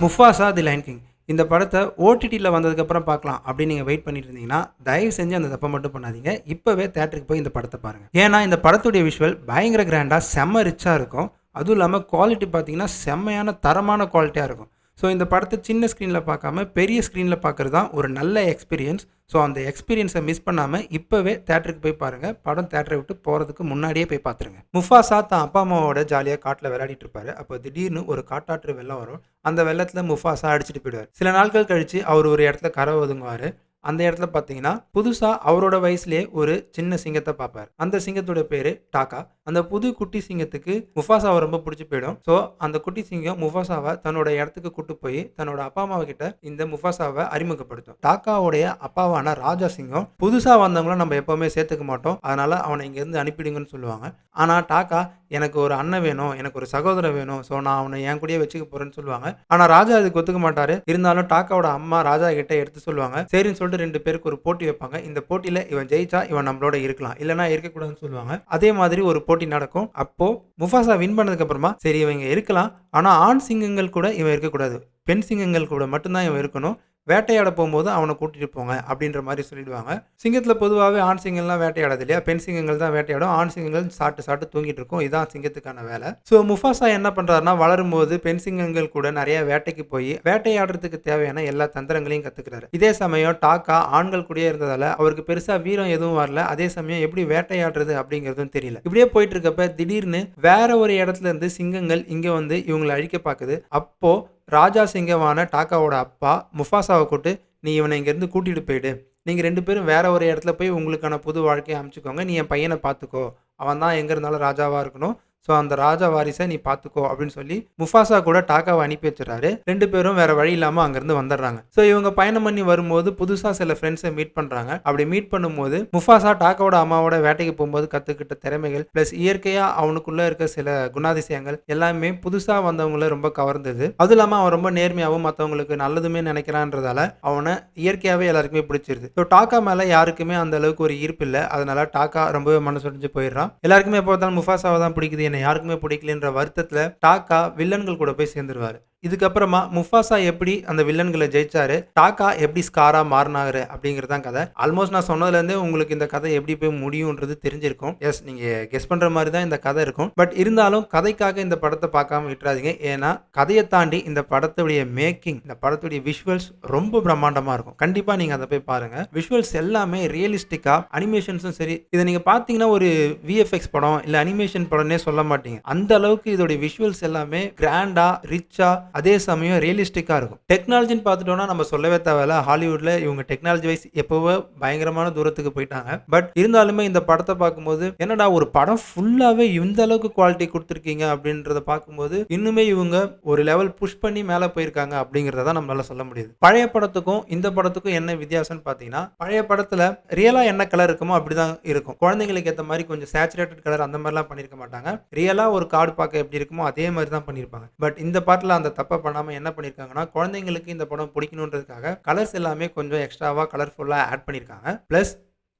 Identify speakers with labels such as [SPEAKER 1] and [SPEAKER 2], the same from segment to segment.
[SPEAKER 1] Mufasa the line king இந்த படத்தை ஓடிடியில் வந்ததுக்கப்புறம் பார்க்கலாம் அப்படின்னு நீங்கள் வெயிட் பண்ணிட்டு இருந்தீங்கன்னா தயவு செஞ்சு அந்த தப்பை மட்டும் பண்ணாதீங்க. இப்போவே தேட்டருக்கு போய் இந்த படத்தை பாருங்கள். ஏன்னா இந்த படத்துடைய விஷுவல் பயங்கர கிராண்டாக செம்ம ரிச்சாக இருக்கும். அதுவும் இல்லாமல் குவாலிட்டி பார்த்தீங்கன்னா செம்மையான தரமான குவாலிட்டியாக இருக்கும். ஸோ இந்த படத்தை சின்ன ஸ்க்ரீனில் பார்க்காம பெரிய ஸ்க்ரீனில் பார்க்குறது தான் ஒரு நல்ல எக்ஸ்பீரியன்ஸ். ஸோ அந்த எக்ஸ்பீரியன்ஸை மிஸ் பண்ணாமல் இப்போவே தேட்டருக்கு போய் பாருங்கள். படம் தேட்டரை விட்டு போகிறதுக்கு முன்னாடியே போய் பார்த்துருங்க. முஃபாசா தான் அப்பா அம்மாவோட ஜாலியாக காட்டில் விளையாடிட்டு இருப்பாரு. அப்போ திடீர்னு ஒரு காட்டாற்று வெள்ளம் வரும். அந்த வெள்ளத்தில் முஃபாசா அடிச்சுட்டு போயிடுவார். சில நாட்கள் கழித்து அவர் ஒரு இடத்துல கரை ஒதுங்குவார். அந்த இடத்துல பார்த்தீங்கன்னா புதுசாக அவரோட வயசுலேயே ஒரு சின்ன சிங்கத்தை பார்ப்பார். அந்த சிங்கத்தோட பேர் டாக்கா. அந்த புது குட்டி சிங்கத்துக்கு முஃபாசாவை ரொம்ப பிடிச்சி போயிடும். ஸோ அந்த குட்டி சிங்கம் முஃபாசாவை தன்னோட இடத்துக்கு கூட்டு போய் தன்னோட அப்பா அம்மாவை கிட்ட இந்த முஃபாசாவை அறிமுகப்படுத்தும். டாக்காவுடைய அப்பாவான ராஜா சிங்கம் புதுசாக வந்தவங்கள நம்ம எப்போவுமே சேர்த்துக்க மாட்டோம், அதனால அவனை இங்கேருந்து அனுப்பிடுங்கன்னு சொல்லுவாங்க. ஆனால் டாக்கா எனக்கு ஒரு அண்ணன் வேணும், எனக்கு ஒரு சகோதரன் வேணும், ஸோ நான் அவனை என் கூடயே வச்சுக்க போறேன்னு சொல்லுவாங்க. ஆனால் ராஜா அதுக்கு ஒத்துக்க மாட்டாரு. இருந்தாலும் டாக்காவோட அம்மா ராஜா கிட்ட எடுத்து சொல்லுவாங்க. சரின்னு சொல்லிட்டு 2 பேருக்கு ஒரு போட்டி வைப்பாங்க. இந்த போட்டியில இவன் ஜெயிச்சா இவன் நம்மளோட இருக்கலாம், இல்லைன்னா இருக்கக்கூடாதுன்னு சொல்லுவாங்க. அதே மாதிரி ஒரு போட்டி நடக்கும். அப்போ முஃபாசா வின் பண்ணதுக்கு அப்புறமா சரி இவங்க இருக்கலாம், ஆனா ஆண் சிங்கங்கள் கூட இவன் இருக்கக்கூடாது, பெண் சிங்கங்கள் கூட மட்டும்தான் இவன் இருக்கணும், வேட்டையாட போகும்போது அவனை கூட்டிட்டு போங்க அப்படின்ற மாதிரி சொல்லிடுவாங்க. சிங்கத்தில் பொதுவாகவே ஆண் சிங்கங்கள்லாம் வேட்டையாடாது இல்லையா, பெண் சிங்கங்கள் தான் வேட்டையாடும். ஆண் சிங்கங்கள் சாட்டு தூங்கிட்டு இருக்கும். இதுதான் சிங்கத்துக்கான வேலை. ஸோ முஃபாசா என்ன பண்றாருன்னா வளரும்போது பெண் சிங்கங்கள் கூட நிறைய வேட்டைக்கு போய் வேட்டையாடுறதுக்கு தேவையான எல்லா தந்திரங்களையும் கத்துக்கிறாரு. இதே சமயம் டாக்கா ஆண்கள் கூடயே இருந்ததால அவருக்கு பெருசா வீரம் எதுவும் வரல. அதே சமயம் எப்படி வேட்டையாடுறது அப்படிங்கிறதும் தெரியல. இப்படியே போயிட்டு இருக்கப்ப திடீர்னு வேற ஒரு இடத்துல இருந்து சிங்கங்கள் இங்க வந்து இவங்களை அழிக்க பாக்குது. அப்போ ராஜா சிங்கமான டாக்காவோட அப்பா முஃபாசாவை கூட்டு நீ இவனை இங்கேருந்து கூட்டிகிட்டு போயிடு, நீங்கள் 2 பேரும் வேற ஒரு இடத்துல போய் உங்களுக்கான புது வாழ்க்கையை அமைச்சுக்கோங்க, நீ என் பையனை பார்த்துக்கோ, அவன் தான் எங்கே இருந்தாலும் ராஜாவாக இருக்கணும், ஸோ அந்த ராஜா வாரிசை நீ பார்த்துக்கோ அப்படின்னு சொல்லி முஃபாசா கூட டாக்காவை அனுப்பி வச்சிடறாரு. 2 பேரும் வேற வழி இல்லாமல் அங்கேருந்து வந்துடுறாங்க. ஸோ இவங்க பயணம் பண்ணி வரும்போது புதுசாக சில ஃப்ரெண்ட்ஸை மீட் பண்ணுறாங்க. அப்படி மீட் பண்ணும்போது முஃபாசா டாக்காவோட அம்மாவோட வேட்டைக்கு போகும்போது கற்றுக்கிட்ட திறமைகள் ப்ளஸ் இயற்கையாக அவனுக்குள்ளே இருக்க சில குணாதிசயங்கள் எல்லாமே புதுசாக வந்தவங்கள ரொம்ப கவர்ந்தது. அதுவும் இல்லாமல் அவன் ரொம்ப நேர்மையாகவும் மற்றவங்களுக்கு நல்லதுமே நினைக்கிறான்றதால அவனை இயற்கையாகவே எல்லாருக்குமே பிடிச்சிருது. ஸோ டாக்கா மேலே யாருக்குமே அந்த அளவுக்கு ஒரு ஈர்ப்பு இல்லை. அதனால டாக்கா ரொம்பவே மனசுடைஞ்சு போயிடுறான். எல்லாருக்குமே எப்போ பார்த்தாலும் முஃபாசாவை தான் பிடிக்குது, என்ன யாருக்குமே பிடிக்கலன்ற வருத்தத்துல டாக்கா வில்லன்கள் கூட போய் சேர்ந்துருவாரு. இதுக்கப்புறமா முஃபாசா எப்படி அந்த வில்லன்களை ஜெயிச்சாரு, டாக்கா எப்படி ஸ்காரா மாறினாரு அப்படிங்கிறதான் கதை. ஆல்மோஸ்ட் நான் சொன்னதுலேருந்தே உங்களுக்கு இந்த கதை எப்படி போய் முடியும்ன்றது தெரிஞ்சிருக்கும். எஸ், நீங்க கெஸ் பண்ற மாதிரி தான் இந்த கதை இருக்கும். பட் இருந்தாலும் கதைக்காக இந்த படத்தை பார்க்காம விட்டுறாதீங்க. ஏன்னா கதையை தாண்டி இந்த படத்துடைய மேக்கிங், இந்த படத்துடைய விஷுவல்ஸ் ரொம்ப பிரம்மாண்டமா இருக்கும். கண்டிப்பா நீங்க அதை போய் பாருங்க. விஷுவல்ஸ் எல்லாமே ரியலிஸ்டிக்கா, அனிமேஷன்ஸும் சரி, இதை நீங்க பாத்தீங்கன்னா ஒரு விஎஃப்எக்ஸ் படம் இல்ல அனிமேஷன் படம்னே சொல்ல மாட்டீங்க. அந்த அளவுக்கு இதோட விஷுவல்ஸ் எல்லாமே கிராண்டா, ரிச்சா, அதே சமயம் ரியலிஸ்டிக்கா இருக்கும். டெக்னாலஜின்னு பார்த்துட்டோம்னா நம்ம சொல்லவே தேவையில்ல. ஹாலிவுட்ல இவங்க டெக்னாலஜி வைஸ் எப்போவோ பயங்கரமான தூரத்துக்கு போயிட்டாங்க. பட் இருந்தாலுமே இந்த படத்தை பார்க்கும்போது என்னடா ஒரு படம் ஃபுல்லாவே இந்த அளவுக்கு குவாலிட்டி கொடுத்துருக்கீங்க அப்படின்றத பார்க்கும்போது இன்னுமே இவங்க ஒரு லெவல் புஷ் பண்ணி மேலே போயிருக்காங்க அப்படிங்கிறத நம்மளால சொல்ல முடியுது. பழைய படத்துக்கும் இந்த படத்துக்கும் என்ன வித்தியாசம்னு பார்த்தீங்கன்னா, பழைய படத்துல ரியலா என்ன கலர் இருக்குமோ அப்படிதான் இருக்கும். குழந்தைங்களுக்கு ஏற்ற மாதிரி கொஞ்சம் சேச்சுரேட்டட் கலர் அந்த மாதிரிலாம் பண்ணியிருக்க மாட்டாங்க. ரியலா ஒரு கார்டு பார்க்க எப்படி இருக்குமோ அதே மாதிரி தான் பண்ணியிருப்பாங்க. பட் இந்த பாட்டில் அந்த தப்பை பண்ணாம என்ன பண்ணியிருக்காங்கன்னா, குழந்தைங்களுக்கு இந்த படம் பிடிக்கணுன்றதுக்காக கலர்ஸ் எல்லாமே கொஞ்சம் எக்ஸ்ட்ராவா கலர்ஃபுல்லா ஆட் பண்ணியிருக்காங்க. பிளஸ்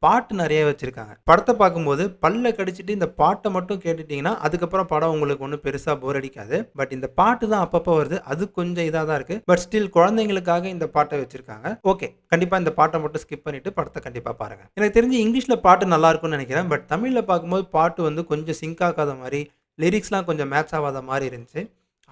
[SPEAKER 1] பாட்டு நிறைய வச்சிருக்காங்க. படத்தை பார்க்கும்போது பல்ல கடிச்சிட்டு இந்த பாட்டை மட்டும் கேட்டுட்டீங்கன்னா அதுக்கப்புறம் படம் உங்களுக்கு ஒன்றும் பெருசா போர் அடிக்காது. பட் இந்த பாட்டு தான் அப்பப்போ வருது, அது கொஞ்சம் இதாக தான் இருக்கு. பட் ஸ்டில் குழந்தைங்களுக்காக இந்த பாட்டை வச்சிருக்காங்க. ஓகே, கண்டிப்பா இந்த பாட்டை மட்டும் ஸ்கிப் பண்ணிட்டு படத்தை கண்டிப்பா பாருங்க. எனக்கு தெரிஞ்சு இங்கிலீஷ்ல பாட்டு நல்லா இருக்கும்னு நினைக்கிறேன். பட் தமிழ்ல பார்க்கும்போது பாட்டு வந்து கொஞ்சம் சிங்க் ஆகாத மாதிரி, லிரிக்ஸ்லாம் கொஞ்சம் மேட்ச் ஆகாத மாதிரி இருந்துச்சு.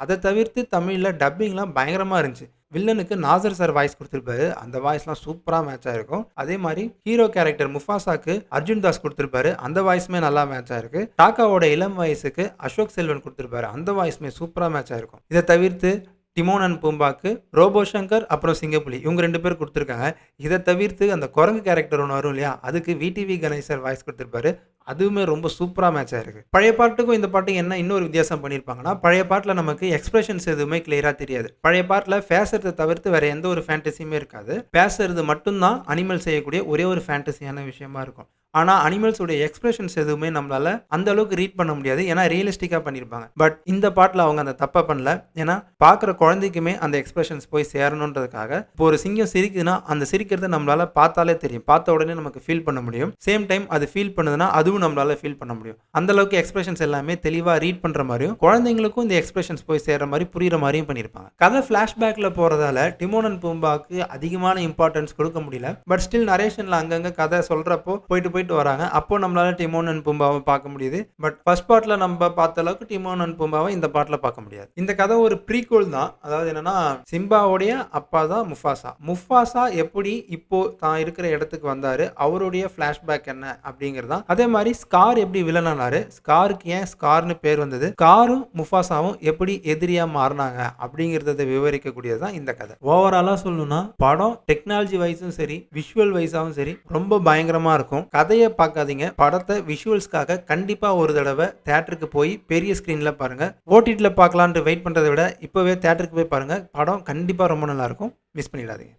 [SPEAKER 1] அதை தவிர்த்து தமிழில் டப்பிங்லாம் பயங்கரமாக இருந்துச்சு. வில்லனுக்கு நாசர் சார் வாய்ஸ் கொடுத்துருப்பாரு, அந்த வாய்ஸ்லாம் சூப்பராக மேட்ச் ஆயிருக்கும். அதே மாதிரி ஹீரோ கேரக்டர் முஃபாசாக்கு அர்ஜுன் தாஸ் கொடுத்துருப்பாரு, அந்த வாய்ஸுமே நல்லா மேட்ச் ஆயிருக்கு. டாக்காவோட இளம் வயசுக்கு அசோக் செல்வன் கொடுத்துருப்பாரு, அந்த வாய்ஸுமே சூப்பராக மேட்ச் ஆயிருக்கும். இதை தவிர்த்து டிமோன் அண்ட் பூம்பாக்கு ரோபோ சங்கர் அப்புறம் சிங்கப்புலி இவங்க 2 பேர் கொடுத்துருக்காங்க. இதை தவிர்த்து அந்த குரங்கு கேரக்டர் ஒன்று வரும் இல்லையா, அதுக்கு விடிவி கணேசர் வாய்ஸ் கொடுத்துருப்பாரு, அதுவுமே ரொம்ப சூப்பராக மேட்ச் ஆயிருக்கு. பழைய பாட்டுக்கும் இந்த பாட்டுக்கும் என்ன இன்னொரு வித்தியாசம் பண்ணியிருப்பாங்கன்னா, பழைய பாட்டில் நமக்கு எக்ஸ்பிரஷன்ஸ் எதுவுமே கிளியராக தெரியாது. பழைய பாட்டில் பேசுறதை தவிர்த்து வேற எந்த ஒரு ஃபேண்டசியுமே இருக்காது. பேசுறது மட்டும்தான் அனிமல் செய்யக்கூடிய ஒரே ஒரு ஃபேண்டசியான விஷயமா இருக்கும். ஆனால் அனிமல்ஸோடைய எக்ஸ்பிரஷன்ஸ் எதுவுமே நம்மளால அந்த அளவுக்கு ரீட் பண்ண முடியாது, ஏன்னா ரியலிஸ்டிக்காக பண்ணியிருப்பாங்க. பட் இந்த பாட்டில் அவங்க அந்த தப்பை பண்ணல. ஏன்னா பார்க்குற குழந்தைக்குமே அந்த எக்ஸ்பிரஷன்ஸ் போய் சேரணுன்றதுக்காக இப்போ ஒரு சிங்கம் சிரிக்குதுன்னா அந்த சிரிக்கிறத நம்மளால பார்த்தாலே தெரியும், பார்த்த உடனே நமக்கு ஃபீல் பண்ண முடியும். சேம் டைம் அது ஃபீல் பண்ணுதுன்னா அதுவும் நம்மளால ஃபீல் பண்ண முடியும். அந்த அளவுக்கு எக்ஸ்பிரஷன்ஸ் எல்லாமே தெளிவா ரீட் பண்ற மாதிரியும், குழந்தைங்களுக்கும் இந்த எக்ஸ்பிரஷன்ஸ் போய் சேர்ற மாதிரி புரியுற மாதிரியும் பண்ணியிருப்பாங்க. கதை ஃபிளாஷ்பேக்ல போறதால டிமோன் அண்ட் பூம்பாக்கு அதிகமான இம்பார்ட்டன்ஸ் கொடுக்க முடியல. பட் ஸ்டில் நரேஷன்ல அங்கங்க கதை சொல்றப்போ போயிட்டு வராங்க. அப்போ நம்மளால டிமோன் அண்ட் பூம்பாவை பார்க்க முடியுது. பட் ஃபர்ஸ்ட் பார்ட்ல நம்ம பார்த்த அளவுக்கு டிமோன் அண்ட் பூம்பாவை இந்த பார்ட்ல பார்க்க முடியாது. இந்த கதை ஒரு ப்ரீக்வல் தான். அதாவது என்னன்னா, சிம்பாவுடைய அப்பா தான் முஃபாசா. முஃபாசா எப்படி இப்போ தான் இருக்கிற இடத்துக்கு வந்தாரு, அவருடைய ஃபிளாஷ்பேக் என்ன அப்படிங்கிறதான். அதே மாதிரி ஸ்கார் எப்படி வில்லனானாரு, ஸ்காருக்கு ஏன் ஸ்கார்னு பேர் வந்தது, ஸ்காரும் முஃபாசாவும் எப்படி எதிரியா மாறினாங்க அப்படிங்கிறத விவரிக்கக்கூடியது தான் இந்த கதை. ஓவராலா சொல்லணும்னா படம் டெக்னாலஜி வைஸும் சரி, விஷுவல் வைஸாவும் சரி ரொம்ப பயங்கரமா இருக்கும். கதையை பார்க்காதீங்க, படத்தை விஷுவல்ஸ்க்காக கண்டிப்பா ஒரு தடவை தியேட்டருக்கு போய் பெரிய ஸ்கிரீன்ல பாருங்க. ஓடிடில பார்க்கலான்ட்டு வெயிட் பண்றதை விட இப்பவே தியேட்டருக்கு போய் பாருங்க. படம் கண்டிப்பா ரொம்ப நல்லா இருக்கும். மிஸ் பண்ணிடாதீங்க.